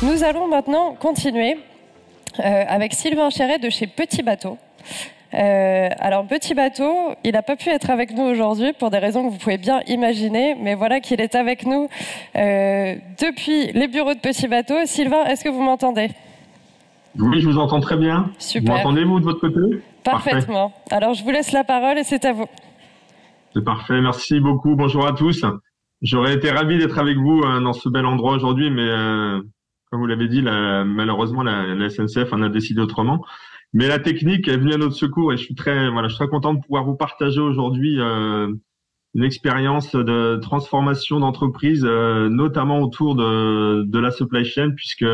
Nous allons maintenant continuer avec Sylvain Chéret de chez Petit Bateau. Alors Petit Bateau, il n'a pas pu être avec nous aujourd'hui pour des raisons que vous pouvez bien imaginer, mais voilà qu'il est avec nous depuis les bureaux de Petit Bateau. Sylvain, est-ce que vous m'entendez? Oui, je vous entends très bien. Super. Vous m'entendez, vous, de votre côté? Parfaitement. Parfait. Alors je vous laisse la parole et c'est à vous. C'est parfait, merci beaucoup. Bonjour à tous. J'aurais été ravi d'être avec vous dans ce bel endroit aujourd'hui, mais comme vous l'avez dit, malheureusement, la SNCF en a décidé autrement. Mais la technique est venue à notre secours et je suis très content de pouvoir vous partager aujourd'hui une expérience de transformation d'entreprise, notamment autour de la supply chain, puisque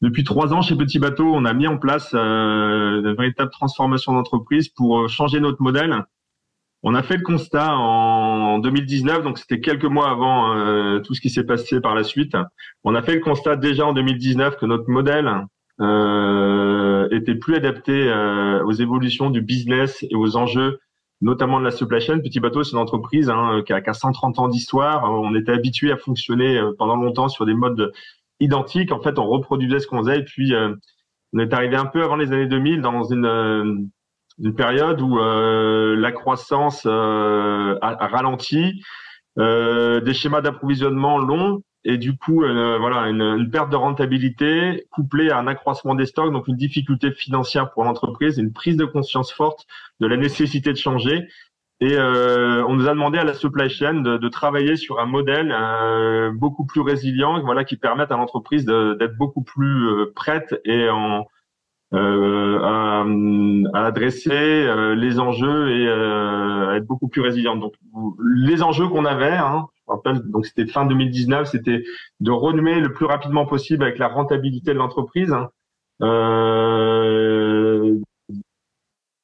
depuis 3 ans chez Petit Bateau, on a mis en place une véritable transformation d'entreprise pour changer notre modèle. On a fait le constat en 2019, donc c'était quelques mois avant tout ce qui s'est passé par la suite. On a fait le constat déjà en 2019 que notre modèle était plus adapté aux évolutions du business et aux enjeux, notamment de la supply chain. Petit Bateau, c'est une entreprise qui a 130 ans d'histoire. On était habitué à fonctionner pendant longtemps sur des modes identiques. En fait, on reproduisait ce qu'on faisait. Et puis, on est arrivé un peu avant les années 2000 dans une période où la croissance a ralenti, des schémas d'approvisionnement longs. Et du coup, une perte de rentabilité couplée à un accroissement des stocks, donc une difficulté financière pour l'entreprise, une prise de conscience forte de la nécessité de changer. Et on nous a demandé à la supply chain de travailler sur un modèle beaucoup plus résilient, qui permette à l'entreprise d'être beaucoup plus prête et à adresser les enjeux et à être beaucoup plus résiliente. Donc, les enjeux qu'on avait, je rappelle, donc c'était fin 2019, c'était de renouer le plus rapidement possible avec la rentabilité de l'entreprise, de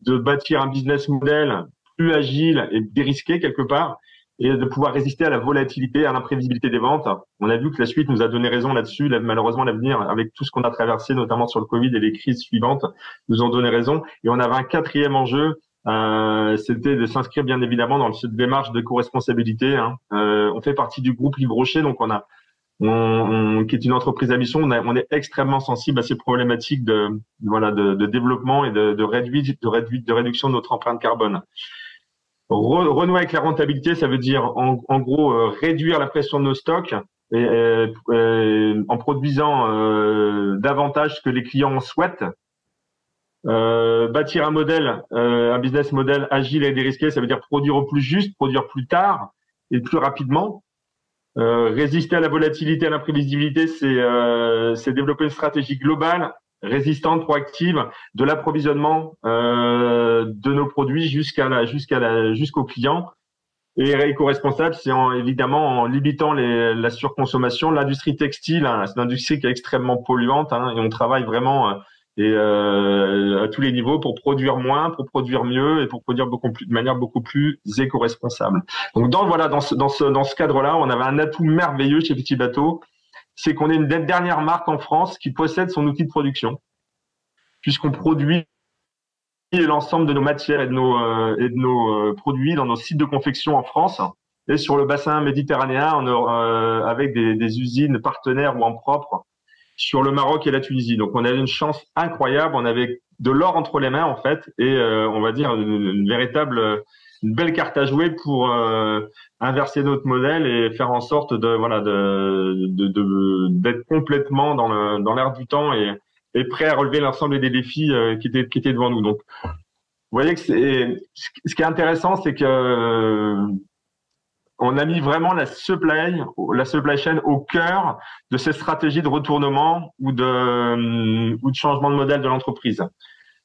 bâtir un business model plus agile et dérisqué quelque part, et de pouvoir résister à la volatilité, à l'imprévisibilité des ventes. On a vu que la suite nous a donné raison là-dessus. Malheureusement, l'avenir, avec tout ce qu'on a traversé, notamment sur le Covid et les crises suivantes, nous ont donné raison. Et on avait un 4e enjeu, c'était de s'inscrire bien évidemment dans cette démarche de co-responsabilité. On fait partie du groupe Livre Rocher, donc qui est une entreprise à mission. On est extrêmement sensible à ces problématiques de développement et de réduction de notre empreinte carbone. Renouer avec la rentabilité, ça veut dire en gros réduire la pression de nos stocks en produisant davantage ce que les clients en souhaitent. Bâtir un business model agile et dérisqué, ça veut dire produire au plus juste, produire plus tard et plus rapidement. Résister à la volatilité, à l'imprévisibilité, c'est développer une stratégie globale, résistante, proactive, de l'approvisionnement de nos produits jusqu'au client. Et éco-responsable, c'est évidemment en limitant la surconsommation. L'industrie textile, c'est une industrie qui est extrêmement polluante, et on travaille vraiment à tous les niveaux pour produire moins, pour produire mieux et pour produire de manière beaucoup plus éco-responsable. Donc dans ce cadre-là, on avait un atout merveilleux chez Petit Bateau, c'est qu'on est une des dernières marques en France qui possède son outil de production, puisqu'on produit l'ensemble de nos matières et de nos produits dans nos sites de confection en France et sur le bassin méditerranéen avec des usines partenaires ou en propre sur le Maroc et la Tunisie. Donc on avait une chance incroyable, on avait de l'or entre les mains en fait et on va dire une belle carte à jouer pour inverser notre modèle et faire en sorte d'être complètement dans l'air du temps et prêt à relever l'ensemble des défis qui étaient devant nous. Donc vous voyez que ce qui est intéressant, c'est que on a mis vraiment la supply chain au cœur de ces stratégies de retournement ou de changement de modèle de l'entreprise.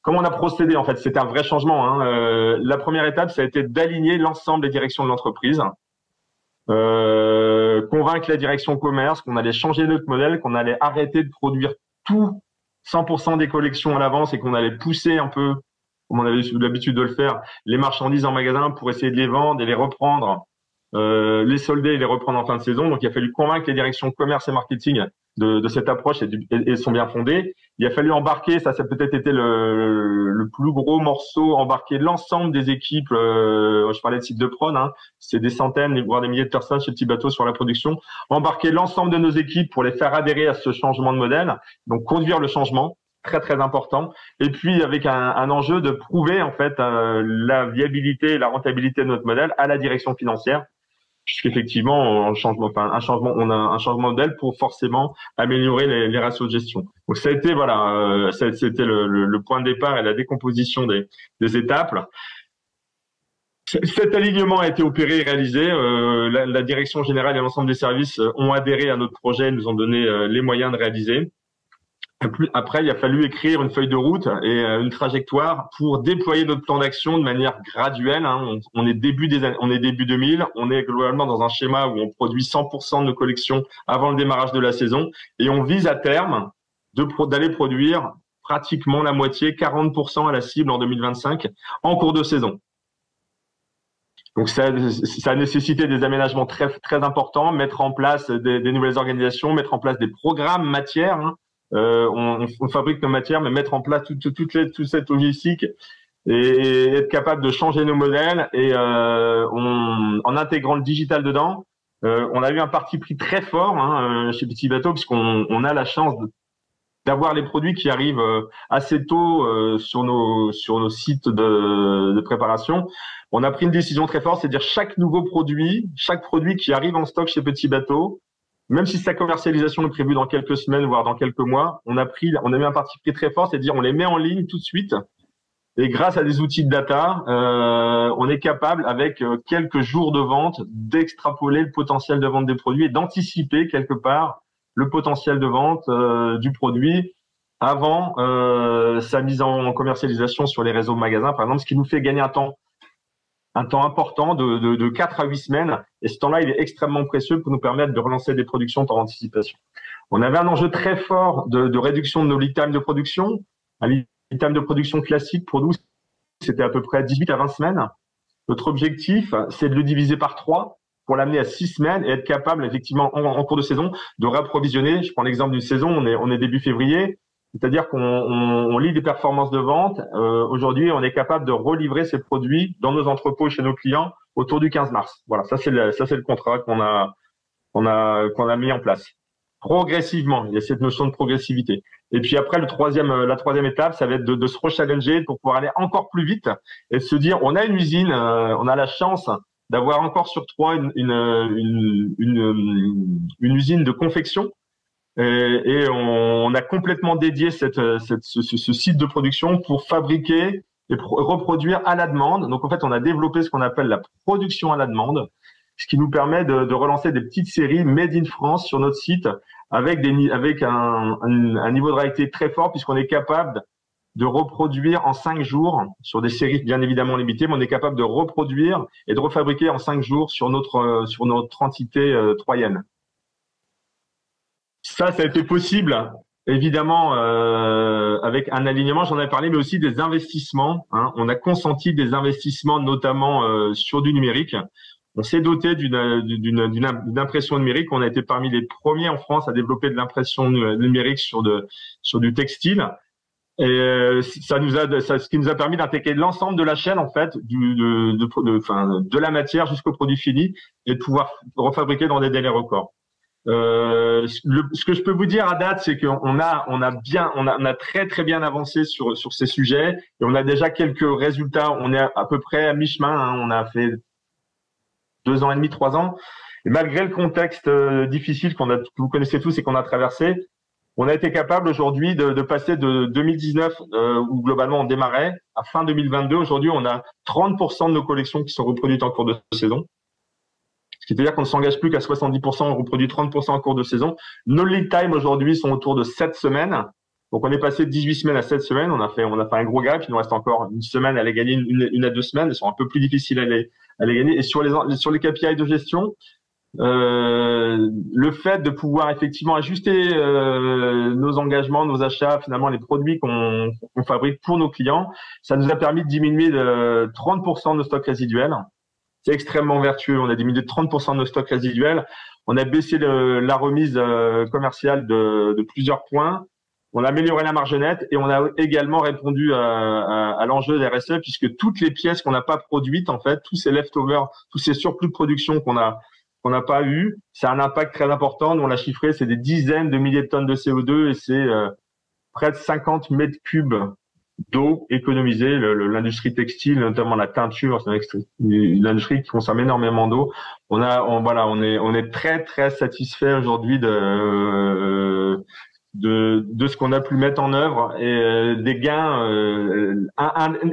Comment on a procédé en fait? C'était un vrai changement. La première étape, ça a été d'aligner l'ensemble des directions de l'entreprise, convaincre la direction commerce qu'on allait changer notre modèle, qu'on allait arrêter de produire tout 100% des collections à l'avance et qu'on allait pousser un peu, comme on avait l'habitude de le faire, les marchandises en magasin pour essayer de les vendre et les reprendre les solder et les reprendre en fin de saison. Donc, il a fallu convaincre les directions commerce et marketing de cette approche et sont bien fondées. Il a fallu embarquer, ça peut-être été le plus gros morceau, embarquer l'ensemble des équipes. Je parlais de site de prod, hein, c'est des centaines, voire des milliers de personnes chez Petit Bateau sur la production. Embarquer l'ensemble de nos équipes pour les faire adhérer à ce changement de modèle. Donc, conduire le changement. Très très important, et puis avec un enjeu de prouver en fait la viabilité et la rentabilité de notre modèle à la direction financière, puisqu'effectivement on a un changement de modèle pour forcément améliorer les ratios de gestion. Donc ça a été c'était le point de départ et la décomposition des étapes. Cet alignement a été opéré et réalisé. La direction générale et l'ensemble des services ont adhéré à notre projet et nous ont donné les moyens de réaliser. Après, il a fallu écrire une feuille de route et une trajectoire pour déployer notre plan d'action de manière graduelle. Hein. On est début 2000, on est globalement dans un schéma où on produit 100% de nos collections avant le démarrage de la saison et on vise à terme d'aller produire pratiquement la moitié, 40% à la cible en 2025 en cours de saison. Donc ça a nécessité des aménagements très très importants, mettre en place des nouvelles organisations, mettre en place des programmes matières. Hein. On fabrique nos matières, mais mettre en place toute cette logistique et être capable de changer nos modèles et en intégrant le digital dedans, on a eu un parti pris très fort chez Petit Bateau puisqu'on a la chance d'avoir les produits qui arrivent assez tôt sur nos sites de préparation. On a pris une décision très forte, c'est-à-dire chaque produit qui arrive en stock chez Petit Bateau, même si sa commercialisation est prévue dans quelques semaines, voire dans quelques mois, on a mis un parti pris très fort, c'est-à-dire on les met en ligne tout de suite. Et grâce à des outils de data, on est capable, avec quelques jours de vente, d'extrapoler le potentiel de vente des produits et d'anticiper quelque part le potentiel de vente du produit avant sa mise en commercialisation sur les réseaux de magasins, par exemple, ce qui nous fait gagner un temps important de 4 à 8 semaines. Et ce temps-là, il est extrêmement précieux pour nous permettre de relancer des productions par anticipation. On avait un enjeu très fort de réduction de nos lead time de production. Un lead time de production classique, pour nous, c'était à peu près 18 à 20 semaines. Notre objectif, c'est de le diviser par 3 pour l'amener à 6 semaines et être capable, effectivement, en cours de saison, de réapprovisionner. Je prends l'exemple d'une saison, on est début février. C'est-à-dire qu'on lit des performances de vente. Aujourd'hui, on est capable de relivrer ces produits dans nos entrepôts chez nos clients autour du 15 mars. Voilà, ça c'est le contrat qu'on a mis en place. Progressivement, il y a cette notion de progressivité. Et puis après, la troisième étape, ça va être de se rechallenger pour pouvoir aller encore plus vite et de se dire, on a une usine, on a la chance d'avoir encore sur 3 une usine de confection. Et on a complètement dédié ce site de production pour fabriquer et reproduire à la demande. Donc en fait, on a développé ce qu'on appelle la production à la demande, ce qui nous permet de relancer des petites séries made in France sur notre site avec un niveau de réalité très fort puisqu'on est capable de reproduire en 5 jours sur des séries bien évidemment limitées, mais on est capable de reproduire et de refabriquer en 5 jours sur notre entité troyenne. Ça a été possible, évidemment, avec un alignement, j'en ai parlé, mais aussi des investissements. Hein. On a consenti des investissements, notamment sur du numérique. On s'est doté d'une impression numérique. On a été parmi les premiers en France à développer de l'impression numérique sur du textile. Et ce qui nous a permis d'intégrer l'ensemble de la chaîne, en fait, de la matière jusqu'au produit fini et de pouvoir refabriquer dans des délais records. Ce que je peux vous dire à date, c'est qu'on a très très bien avancé sur ces sujets et on a déjà quelques résultats. On est à peu près à mi-chemin. Hein, on a fait 2 ans et demi, 3 ans. Et malgré le contexte difficile que vous connaissez tous et qu'on a traversé, on a été capable aujourd'hui de passer de 2019 où globalement on démarrait à fin 2022. Aujourd'hui, on a 30% de nos collections qui sont reproduites en cours de saison. C'est-à-dire qu'on ne s'engage plus qu'à 70%, on reproduit 30% en cours de saison. Nos lead time aujourd'hui sont autour de 7 semaines. Donc, on est passé de 18 semaines à 7 semaines. On a fait un gros gap. Il nous reste encore une semaine à les gagner, une à 2 semaines. Elles sont un peu plus difficiles à les gagner. Et sur les KPI de gestion, le fait de pouvoir effectivement ajuster nos engagements, nos achats, finalement les produits qu'on fabrique pour nos clients, ça nous a permis de diminuer de 30% nos stocks résiduels. C'est extrêmement vertueux. On a diminué de 30% de nos stocks résiduels. On a baissé la remise commerciale de plusieurs points. On a amélioré la marge nette et on a également répondu à l'enjeu des RSE puisque toutes les pièces qu'on n'a pas produites, en fait, tous ces leftovers, tous ces surplus de production qu'on n'a pas eu, ça a un impact très important. Nous, on l'a chiffré, c'est des dizaines de milliers de tonnes de CO2 et c'est près de 50 mètres cubes d'eau économisée. L'industrie textile, notamment la teinture, c'est une industrie qui consomme énormément d'eau. On est très très satisfait aujourd'hui de ce qu'on a pu mettre en œuvre et des gains.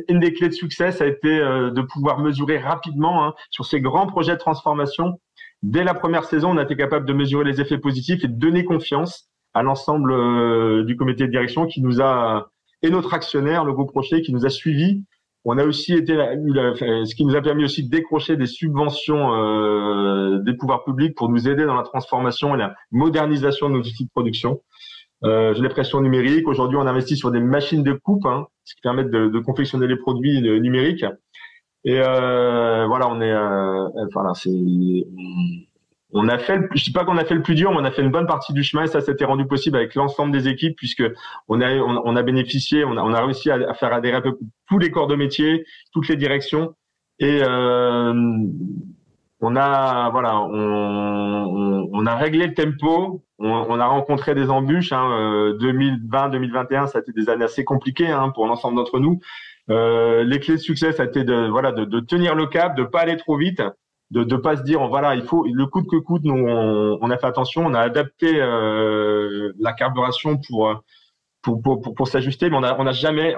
Une des clés de succès, ça a été de pouvoir mesurer rapidement sur ces grands projets de transformation. Dès la première saison, on a été capable de mesurer les effets positifs et de donner confiance à l'ensemble du comité de direction qui nous a, et notre actionnaire, le groupe Rocher, qui nous a suivis. On a aussi été, ce qui nous a permis aussi de décrocher des subventions des pouvoirs publics pour nous aider dans la transformation et la modernisation de nos outils de production. J'ai l'impression numérique. Aujourd'hui, on investit sur des machines de coupe, ce qui permet de confectionner les produits numériques. Et voilà, on a fait, je dis pas qu'on a fait le plus dur, mais on a fait une bonne partie du chemin et ça s'était rendu possible avec l'ensemble des équipes puisque on a bénéficié, on a réussi à faire adhérer un peu tous les corps de métier, toutes les directions et on a réglé le tempo, on a rencontré des embûches. 2020, 2021, ça a été des années assez compliquées pour l'ensemble d'entre nous. Les clés de succès, ça a été de tenir le cap, de pas aller trop vite, de pas se dire il faut le coûte que coûte. Nous, on a fait attention, on a adapté la carburation pour s'ajuster, mais on n'a jamais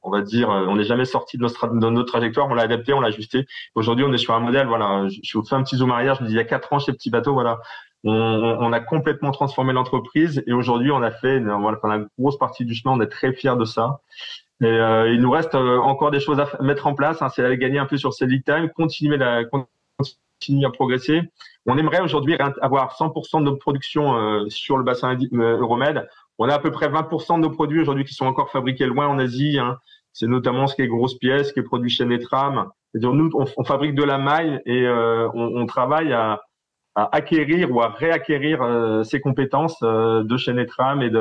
on va dire, on n'est jamais sorti de notre trajectoire, on l'a adapté, on l'a ajusté. Aujourd'hui, on est sur un modèle, je vous fais un petit zoom arrière, je me dis il y a 4 ans chez Petit Bateau, on a complètement transformé l'entreprise et aujourd'hui, on a fait la grosse partie du chemin, on est très fiers de ça. Et il nous reste encore des choses à mettre en place, c'est aller gagner un peu sur ces lead time, continuer à progresser. On aimerait aujourd'hui avoir 100% de notre production sur le bassin Euromed. On a à peu près 20% de nos produits aujourd'hui qui sont encore fabriqués loin en Asie. C'est notamment ce qui est grosse pièce, ce qui est produit chez Netram. C'est-à-dire nous, on fabrique de la maille et on travaille à acquérir ou à réacquérir ces compétences de chez Netram et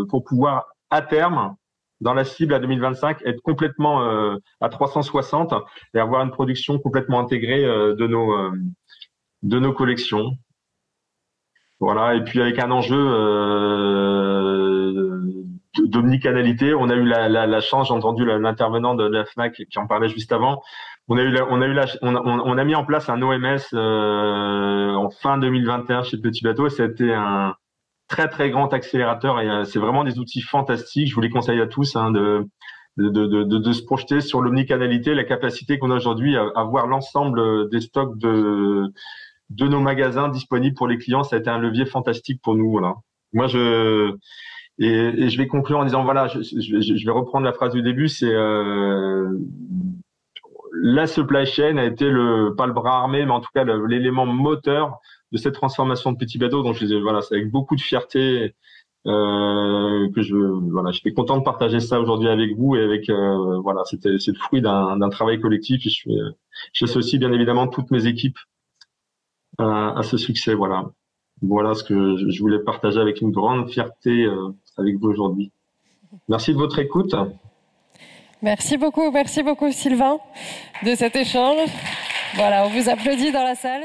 pour pouvoir à terme dans la cible à 2025 être complètement à 360 et avoir une production complètement intégrée de nos collections. Voilà, et puis avec un enjeu d'omnicanalité, on a eu la chance, j'ai entendu l'intervenant de la Fnac qui en parlait juste avant. On a mis en place un OMS en fin 2021 chez Petit Bateau et c'était un très très grand accélérateur et c'est vraiment des outils fantastiques. Je vous les conseille à tous de se projeter sur l'omnicanalité, la capacité qu'on a aujourd'hui à voir l'ensemble des stocks de nos magasins disponibles pour les clients. Ça a été un levier fantastique pour nous. Voilà. Moi, je vais conclure en disant je vais reprendre la phrase du début. C'est la supply chain a été pas le bras armé, mais en tout cas l'élément moteur de cette transformation de Petit Bateau. Donc c'est avec beaucoup de fierté que j'étais content de partager ça aujourd'hui avec vous et avec c'est le fruit d'un travail collectif. Et j'associe bien évidemment toutes mes équipes à ce succès. Voilà ce que je voulais partager avec une grande fierté avec vous aujourd'hui. Merci de votre écoute. Merci beaucoup Sylvain de cet échange. Voilà, on vous applaudit dans la salle.